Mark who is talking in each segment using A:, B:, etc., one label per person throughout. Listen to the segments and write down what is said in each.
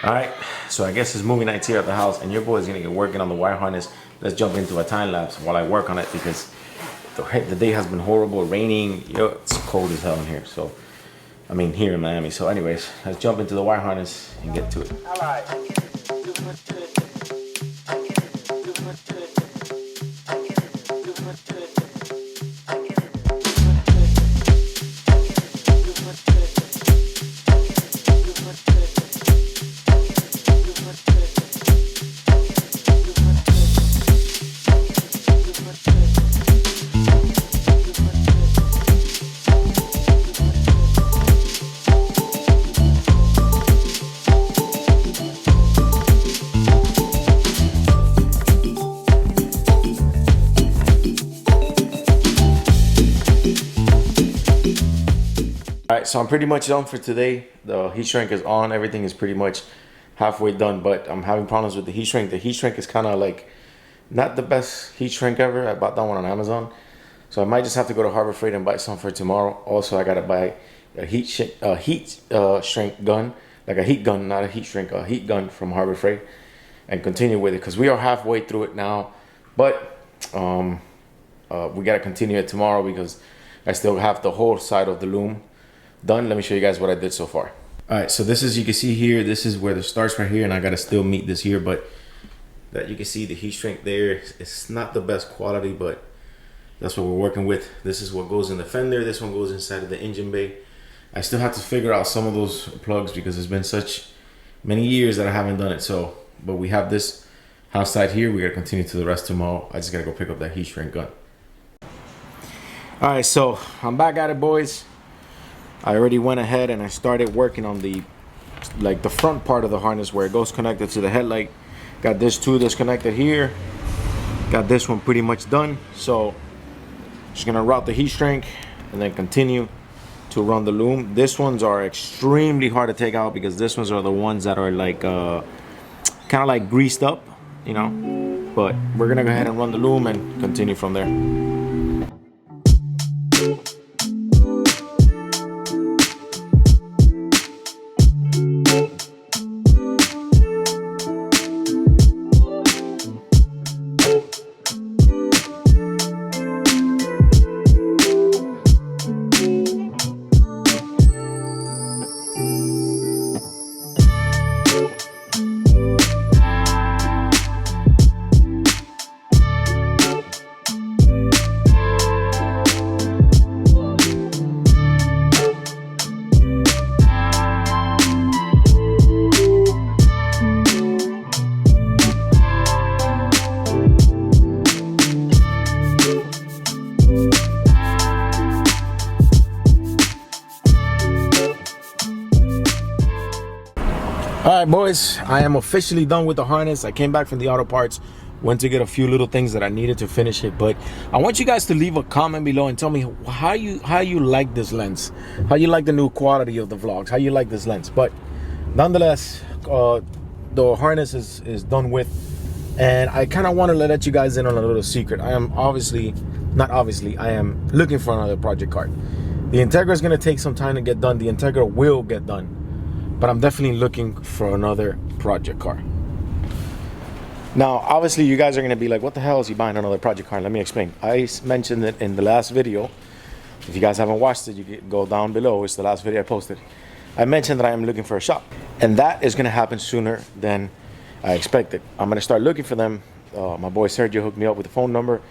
A: All right, so I guess it's movie nights here at the house, and your boy's gonna get working on the wire harness. Let's jump into a time lapse while I work on it because the day has been horrible, raining. It's cold as hell in here. So, I mean, here in Miami. So, anyways, let's jump into the wire harness and get to it. All right. Alright, so I'm pretty much done for today. The heat shrink is on. Everything is pretty much halfway done, but I'm having problems with the heat shrink. The heat shrink is kind of like not the best heat shrink ever. I bought that one on Amazon. So I might just have to go to Harbor Freight and buy some for tomorrow. Also, I got to buy a heat shrink gun, like a heat gun, not a heat shrink, a heat gun from Harbor Freight, and continue with it because we are halfway through it now. But we got to continue it tomorrow because I still have the whole side of the loom done. Let me show you guys what I did so far. All right, so this is, you can see here, this is where it starts right here, and I gotta still meet this here, but that you can see the heat shrink there. It's not the best quality, but that's what we're working with. This is what goes in the fender. This one goes inside of the engine bay. I still have to figure out some of those plugs because it's been such many years that I haven't done it. So, but we have this house side here. We gotta continue to the rest tomorrow. I just gotta go pick up that heat shrink gun. All right, so I'm back at it, boys. I already went ahead and I started working on the front part of the harness where it goes connected to the headlight. Got this two disconnected here. Got this one pretty much done. So just gonna route the heat shrink and then continue to run the loom. These ones are extremely hard to take out because these ones are the ones that are like kind of like greased up, you know. But we're gonna go ahead and run the loom and continue from there. Alright, boys, I am officially done with the harness. I came back from the auto parts, went to get a few little things that I needed to finish it, but I want you guys to leave a comment below and tell me how you like this lens, how you like the new quality of the vlogs, how you like this lens. But nonetheless, the harness is done with, and I kind of want to let you guys in on a little secret. I am I am looking for another project card. The Integra is going to take some time to get done. The Integra will get done. But I'm definitely looking for another project car. Now, obviously, you guys are going to be like, what the hell is he buying another project car? Let me explain. I mentioned it in the last video. If you guys haven't watched it, you can go down below. It's the last video I posted. I mentioned that I am looking for a shop. And that is going to happen sooner than I expected. I'm going to start looking for them. My boy Sergio hooked me up with a phone number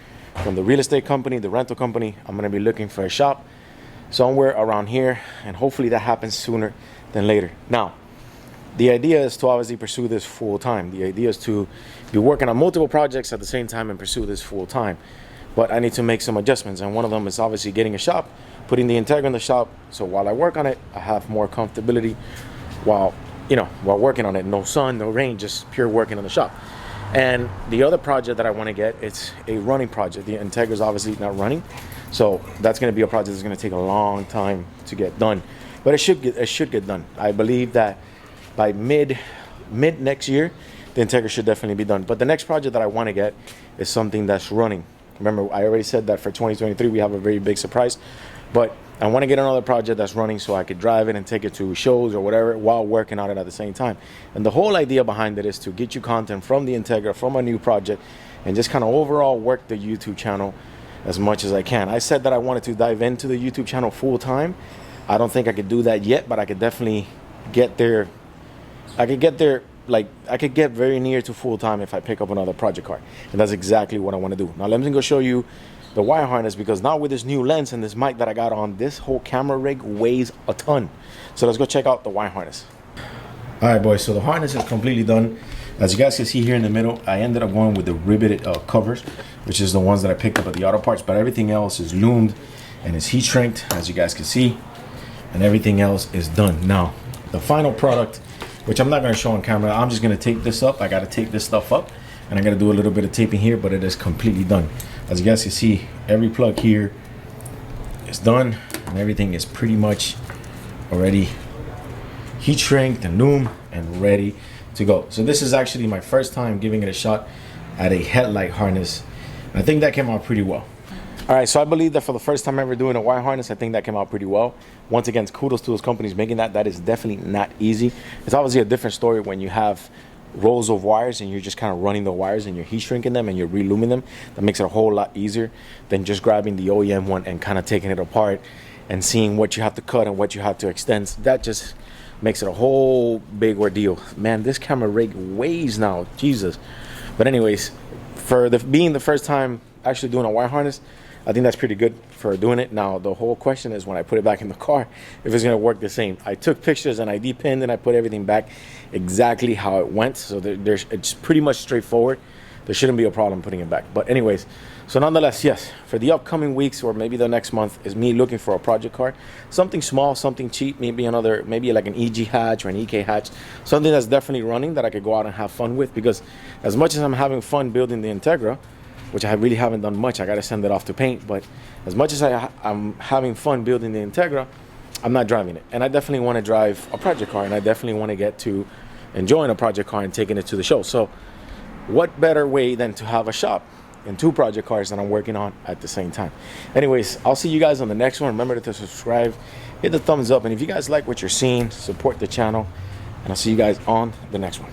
A: from the real estate company, the rental company. I'm going to be looking for a shop somewhere around here. And hopefully that happens sooner than later. Now, the idea is to obviously pursue this full time. The idea is to be working on multiple projects at the same time and pursue this full time. But I need to make some adjustments, and one of them is obviously getting a shop, putting the Integra in the shop. So while I work on it, I have more comfortability while working on it. No sun, no rain, just pure working on the shop. And the other project that I want to get, it's a running project. The Integra is obviously not running, so that's going to be a project that's going to take a long time to get done. But it should get done. I believe that by mid next year, the Integra should definitely be done. But the next project that I want to get is something that's running. Remember, I already said that for 2023 we have a very big surprise. But I want to get another project that's running so I could drive it and take it to shows or whatever while working on it at the same time. And the whole idea behind it is to get you content from the Integra, from a new project, and just kind of overall work the YouTube channel as much as I can. I said that I wanted to dive into the YouTube channel full time. I don't think I could do that yet, but I could definitely get there. I could get there, like I could get very near to full time if I pick up another project car. And that's exactly what I want to do. Now let me go show you the wire harness, because now with this new lens and this mic that I got on, this whole camera rig weighs a ton. So let's go check out the wire harness. All right, boys, so the harness is completely done. As you guys can see here in the middle, I ended up going with the riveted covers, which is the ones that I picked up at the auto parts, but everything else is loomed and is heat shrinked, as you guys can see, and everything else is done. Now, the final product, which I'm not gonna show on camera, I'm just gonna tape this up. I gotta tape this stuff up, and I gotta do a little bit of taping here, but it is completely done. As you guys can see, every plug here is done, and everything is pretty much already heat shrinked and loom and ready to go. So this is actually my first time giving it a shot at a headlight harness. I think that came out pretty well. All right, so I believe that for the first time ever doing a wire harness, I think that came out pretty well. Once again, kudos to those companies making that. That is definitely not easy. It's obviously a different story when you have rolls of wires and you're just kind of running the wires and you're heat shrinking them and you're reluming them. That makes it a whole lot easier than just grabbing the OEM one and kind of taking it apart and seeing what you have to cut and what you have to extend. That just makes it a whole big ordeal. Man, this camera rig weighs now, Jesus. But anyways, for being the first time actually doing a wire harness, I think that's pretty good for doing it. Now, the whole question is when I put it back in the car, if it's gonna work the same. I took pictures and I depinned and I put everything back exactly how it went. So it's pretty much straightforward. There shouldn't be a problem putting it back. But anyways, so nonetheless, yes, for the upcoming weeks or maybe the next month is me looking for a project car. Something small, something cheap, maybe like an EG hatch or an EK hatch. Something that's definitely running that I could go out and have fun with, because as much as I'm having fun building the Integra, which I really haven't done much, I gotta send it off to paint, but as much as I'm having fun building the Integra, I'm not driving it. And I definitely wanna drive a project car, and I definitely wanna get to enjoying a project car and taking it to the show. So what better way than to have a shop and two project cars that I'm working on at the same time. Anyways, I'll see you guys on the next one. Remember to subscribe, hit the thumbs up, and if you guys like what you're seeing, support the channel, and I'll see you guys on the next one.